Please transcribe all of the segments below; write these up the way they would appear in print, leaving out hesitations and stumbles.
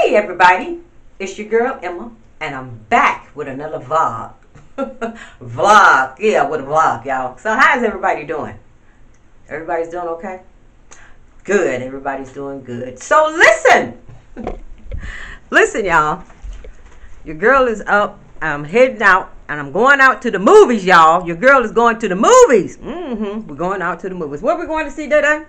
Hey everybody, it's your girl Emma, and I'm back with another vlog. Vlog, yeah, with a vlog, y'all. So how's everybody doing? Everybody's doing okay? Good, everybody's doing good. So listen, y'all. Your girl is up. I'm heading out, and I'm going out to the movies, y'all. Your girl is going to the movies. We're going out to the movies. What we going to see today?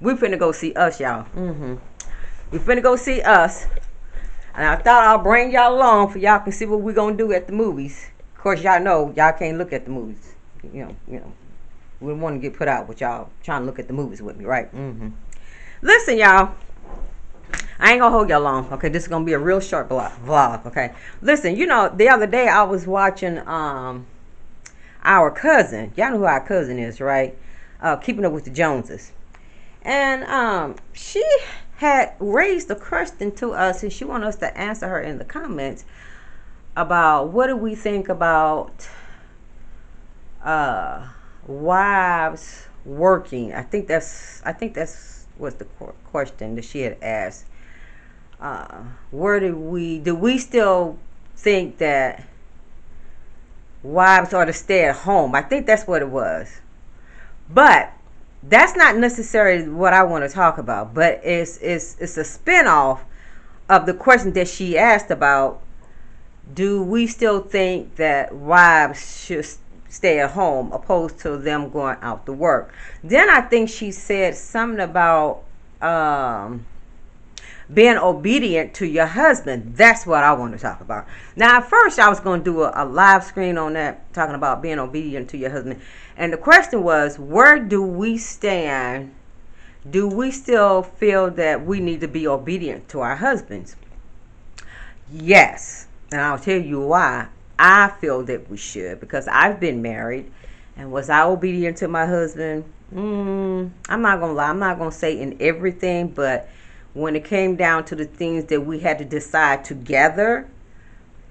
We finna go see Us, y'all. We finna go see Us. And I thought I'll bring y'all along for y'all can see what we're gonna do at the movies. Of course, y'all know y'all can't look at the movies. You know, we don't want to get put out with y'all trying to look at the movies with me, right? Listen, y'all. I ain't gonna hold y'all long. Okay, this is gonna be a real short vlog. Okay, listen. You know, the other day I was watching our cousin. Y'all know who our cousin is, right? Keeping Up with the Joneses, and she had raised a question to us, and she wanted us to answer her in the comments about what do we think about wives working. I think that's was the question that she had asked. Where do we still think that wives ought to stay at home? I think that's what it was, but that's not necessarily what I want to talk about, but it's a spinoff of the question that she asked about, do we still think that wives should stay at home opposed to them going out to work? Then I think she said something about being obedient to your husband. That's what I want to talk about. Now, at first I was going to do a live screen on that, talking about being obedient to your husband. And the question was, where do we stand? Do we still feel that we need to be obedient to our husbands? Yes. And I'll tell you why I feel that we should. Because I've been married. And was I obedient to my husband? I'm not going to lie. I'm not going to say in everything. But when it came down to the things that we had to decide together,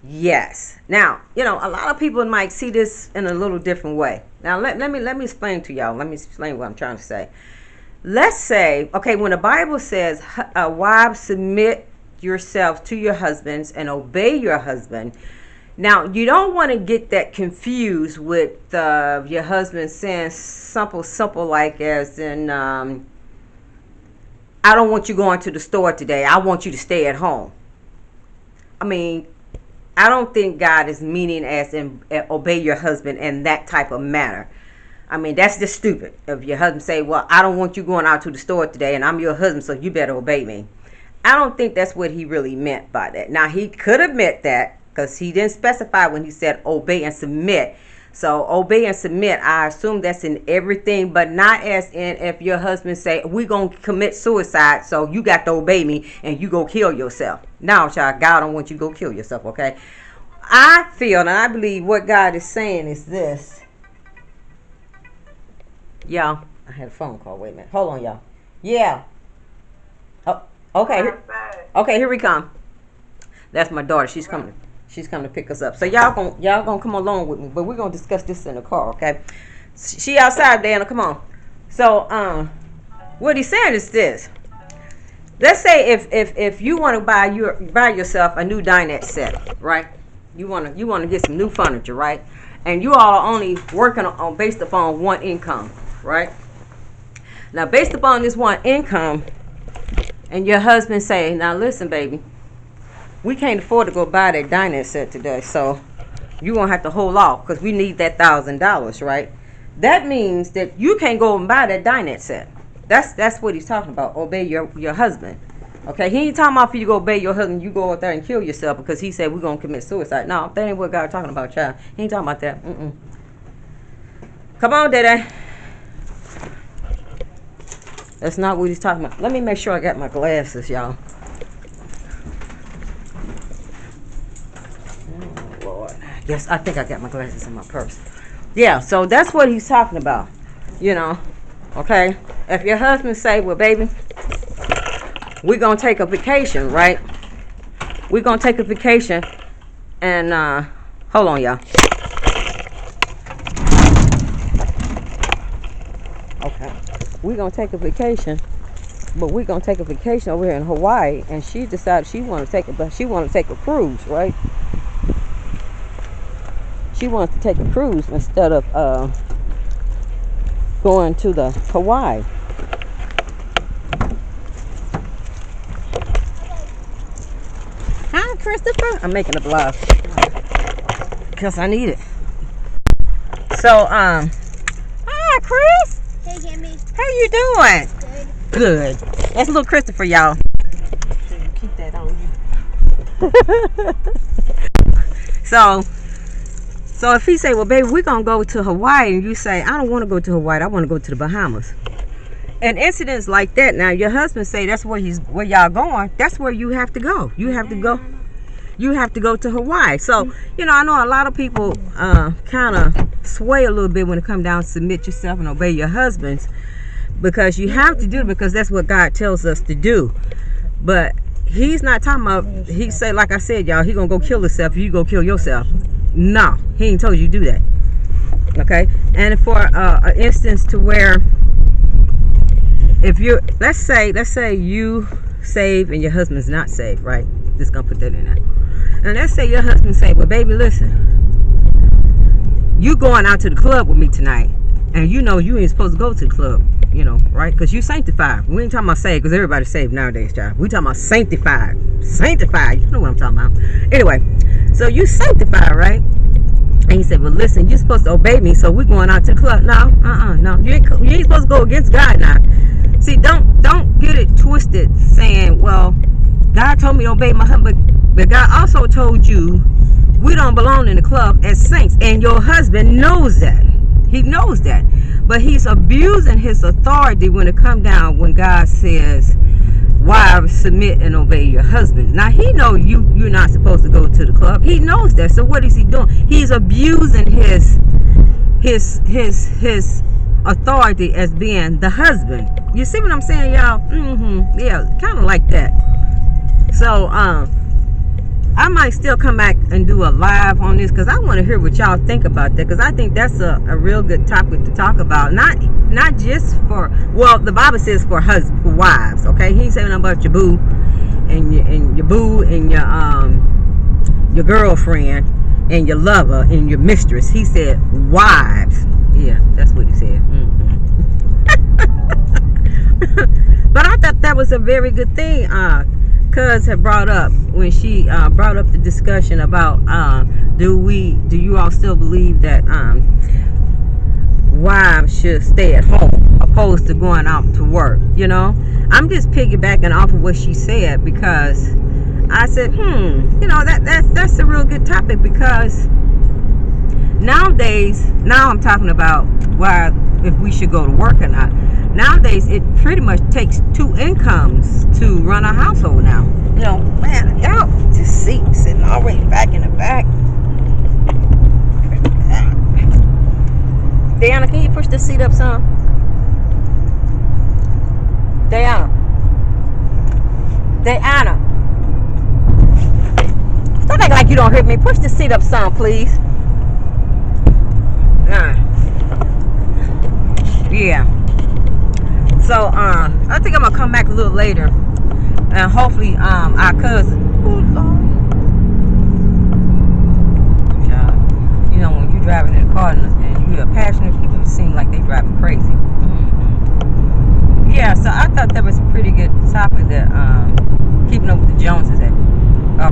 yes. Now, you know, a lot of people might see this in a little different way. Now, let me explain to y'all. Let me explain what I'm trying to say. Let's say, okay, when the Bible says, wives, submit yourselves to your husbands and obey your husband. Now, you don't want to get that confused with your husband saying simple like as in, I don't want you going to the store today. I want you to stay at home. I mean, I don't think God is meaning as in obey your husband in that type of manner. I mean, that's just stupid. If your husband say, well, I don't want you going out to the store today and I'm your husband, so you better obey me. I don't think that's what he really meant by that. Now, he could have meant that because he didn't specify when he said obey and submit. So obey and submit, I assume that's in everything, but not as in if your husband say, we're going to commit suicide, so you got to obey me and you go kill yourself. No, child, God don't want you to go kill yourself, okay? I feel and I believe what God is saying is this. Y'all, I had a phone call. Wait a minute. Hold on, y'all. Yeah. Oh, okay. Okay, here we come. That's my daughter. She's coming. She's coming to pick us up. So y'all gonna come along with me, but we're gonna discuss this in the car, okay? She outside, Dana. Come on. So what he's saying is this. Let's say if you want to buy yourself a new dinette set, right? You wanna get some new furniture, right? And you all are only working on based upon one income, right? Now, based upon this one income, and your husband say, now listen, baby, we can't afford to go buy that dinette set today, so you're going to have to hold off because we need that $1,000, right? That means that you can't go and buy that dinette set. That's what he's talking about, obey your husband. Okay, he ain't talking about if you go obey your husband, you go out there and kill yourself because he said we're going to commit suicide. No, that ain't what God's talking about, child. He ain't talking about that. Come on, Dada. That's not what he's talking about. Let me make sure I got my glasses, y'all. Yes, I think I got my glasses in my purse. Yeah, so that's what he's talking about. You know, okay? If your husband say, well, baby, we're going to take a vacation, right? We're going to take a vacation. And, hold on, y'all. Okay. We're going to take a vacation. but we're gonna take a vacation over here in Hawaii, and she decided she wanted to take a cruise, right? She wants to take a cruise instead of going to the Hawaii. Hi, Christopher. I'm making a vlog because I need it. So, hi, Chris. Hey, Kimmy. How you doing? Good. Good. That's little Christopher, y'all. Keep that on you. So if he say, well, baby, we're going to go to Hawaii, and you say, I don't want to go to Hawaii, I want to go to the Bahamas. And incidents like that, now your husband say that's where y'all going, that's where you have to go. You have to go to Hawaii. So, I know a lot of people kind of sway a little bit when it comes down to submit yourself and obey your husbands, because you have to do it because that's what God tells us to do. But he's not talking about, he say, like I said, y'all, he going to go kill himself, you go kill yourself. No, he ain't told you to do that. Okay? And for an instance to where, if you're, let's say you saved and your husband's not saved, right? Just gonna put that in there. And let's say your husband say, well, baby, listen, you going out to the club with me tonight, and you ain't supposed to go to the club, right? Because you sanctified. We ain't talking about saved, because everybody's saved nowadays, child. We talking about sanctified. Sanctified. You know what I'm talking about. Anyway, so you sanctified, right? And he said, well, listen, you're supposed to obey me, so we're going out to the club. No, no. You ain't supposed to go against God now. See, don't get it twisted saying, well, God told me to obey my husband, but God also told you we don't belong in the club as saints, and your husband knows that. He knows that. But he's abusing his authority when it comes down when God says, wives, submit and obey your husband. Now he know you're not supposed to go to the club. He knows that. So what is he doing? He's abusing his authority as being the husband. You see what I'm saying, y'all? Yeah, kind of like that. So I might still come back and do a live on this, because I want to hear what y'all think about that, because I think that's a real good topic to talk about. Not just for, well, the Bible says for wives, okay? He ain't saying nothing about your boo and your boo and your girlfriend and your lover and your mistress. He said wives. Yeah, that's what he said. But I thought that was a very good thing Cuz had brought up when she brought up the discussion about do you all still believe that wives should stay at home opposed to going out to work? I'm just piggybacking off of what she said, because I said that's a real good topic, because nowadays, now I'm talking about why, if we should go to work or not. Nowadays, it pretty much takes 2 incomes to run a household now. Man, y'all, this seat sitting all the way back in the back. Diana, can you push the seat up some? Diana. Stop acting like you don't hear me. Push the seat up some, please. Yeah. So I think I'm gonna come back a little later, and hopefully our cousin. Oh Lord. When you're driving in a car and you're passionate, people seem like they driving crazy. Yeah. So I thought that was a pretty good topic that keeping up with the Joneses that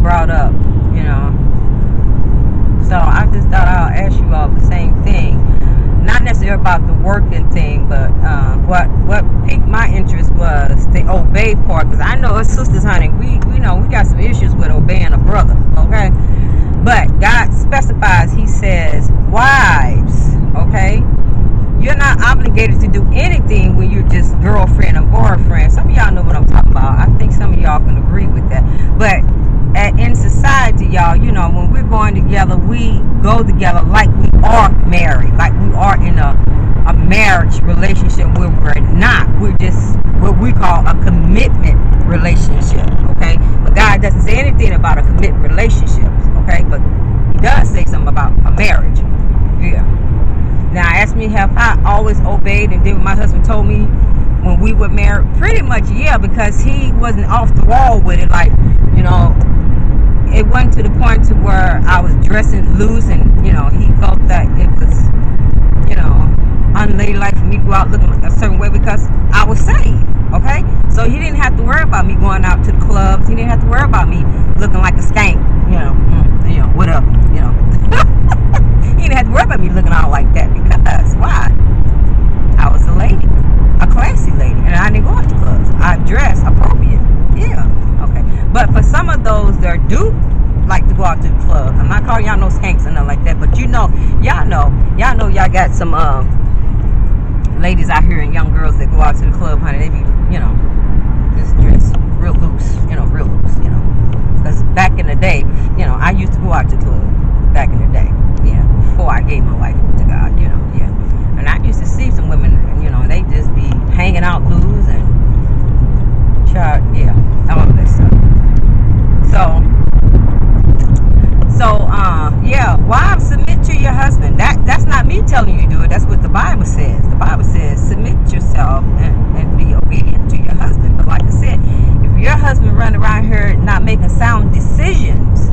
brought up. So I just thought I'll ask you all the same thing. Not necessarily about the working thing, but what piqued my interest was the obey part. Because I know us sisters, honey, we got some issues with obeying a brother, okay? But God specifies, he says, wives, okay? You're not obligated to do anything when you're just girlfriend or boyfriend. Some of y'all know what I'm talking about. I think some of y'all can agree with that. But in society, y'all, when we're going together, we go together like we are married, like we are in a marriage relationship where we're not. We're just what we call a commitment relationship, okay? But God doesn't say anything about a commitment relationship, okay? But he does say something about a marriage. Yeah. Now, ask me, have I always obeyed and did what my husband told me when we were married? Pretty much, yeah, because he wasn't off the wall with it. Like, you know, it went to the point to where I was dressing loose, and you know, he felt that it was, you know, unladylike for me to go out looking a certain way because I was saved. Okay, so he didn't have to worry about me going out to the clubs. He didn't have to worry about me looking like a skank. You know, whatever. You know, he didn't have to worry about me looking out like that because why? I was a lady, a classy lady, and I didn't go out to clubs. I dressed appropriate. Yeah, okay. But for some of those that do like to go out to the club, I'm not calling y'all no skanks or nothing like that, but y'all got some ladies out here and young girls that go out to the club, honey. They be, you know, just dressed real loose, real loose, because back in the day, I used to go out to the club back in the day, yeah, before I gave my life to God, yeah. And I used to see some women, they just be hanging out loose and yeah, all of that stuff. Yeah, wives, submit to your husband. That's not me telling you to do it. That's what the Bible says. The Bible says submit yourself and be obedient to your husband. But like I said, if your husband run around here not making sound decisions,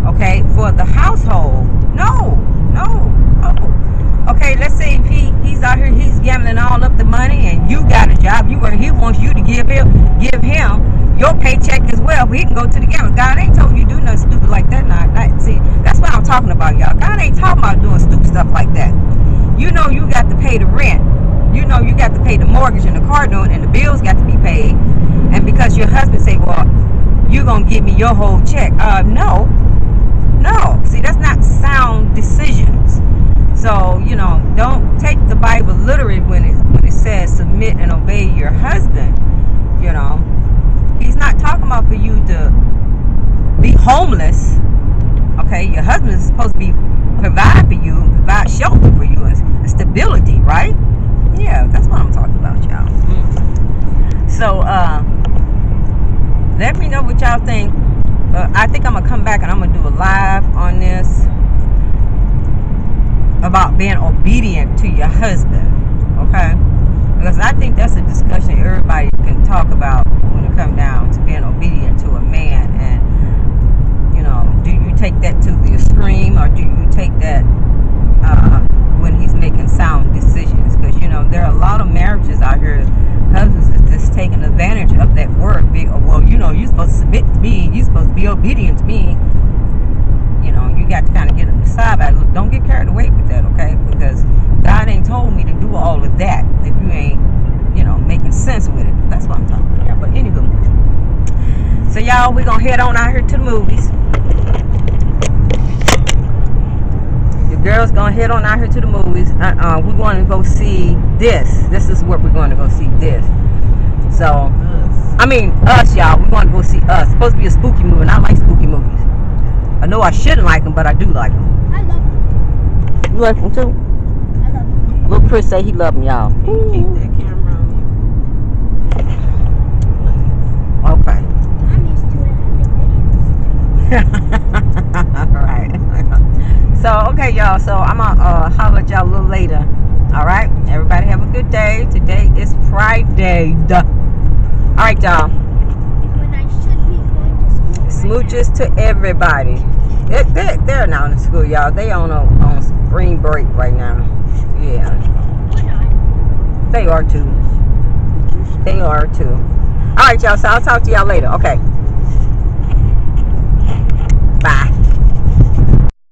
okay, for the household, no. Okay, let's say if he's out here, he's gambling all up the money, and you got a job, he wants you to give him your paycheck as well, but he can go to the gambling. God ain't told you to do nothing stupid like that. See, that's what I'm talking about, y'all. God ain't talking about doing stupid stuff like that. You got to pay the rent. You got to pay the mortgage and the car note, and the bills got to be paid. And because your husband say, well, you're going to give me your whole check. No. See, that's not sound decisions. So, don't take the Bible literally when it says submit and obey your husband. He's not talking about for you to be homeless. Okay, your husband is supposed to be provide for you, provide shelter for you and stability, right? Yeah, that's what I'm talking about, y'all. So, let me know what y'all think. I think I'm gonna come back and I'm gonna do a live on this about being obedient to your husband, okay? Because I think that's a discussion everybody can talk about when it comes down to being obedient to a man. And do you take that to the extreme, or do you take that when he's making sound decisions? Because there are a lot of marriages out here, husbands is just taking advantage of that word. Well, you're supposed to submit to me, you're supposed to be obedient to me. You got to kind of get them to side by. Look, don't get carried away with that, okay? Because God ain't told me to do all of that if you ain't, making sense with it. That's what I'm talking about. But anywho, so y'all, we're gonna head on out here to the movies. The girls gonna head on out here to the movies. We're going to go see this. This is what we're going to go see. This. So, I mean, us, y'all. We're going to go see Us. It's supposed to be a spooky movie, and I like spooky movies. I know I shouldn't like them, but I do like them. I love them. You like them too? I love them. Little Chris say he love them, y'all. Keep that camera on you. Okay. I'm used to it. I make videos. Alright. So, okay, y'all. So, I'm going to holler at y'all a little later. Alright? Everybody have a good day. Today is Friday. Alright, y'all. When I should be going to school. Smooches to everybody. They're not in school, y'all. They on spring break right now. Yeah. They are too. Alright, y'all. So I'll talk to y'all later. Okay.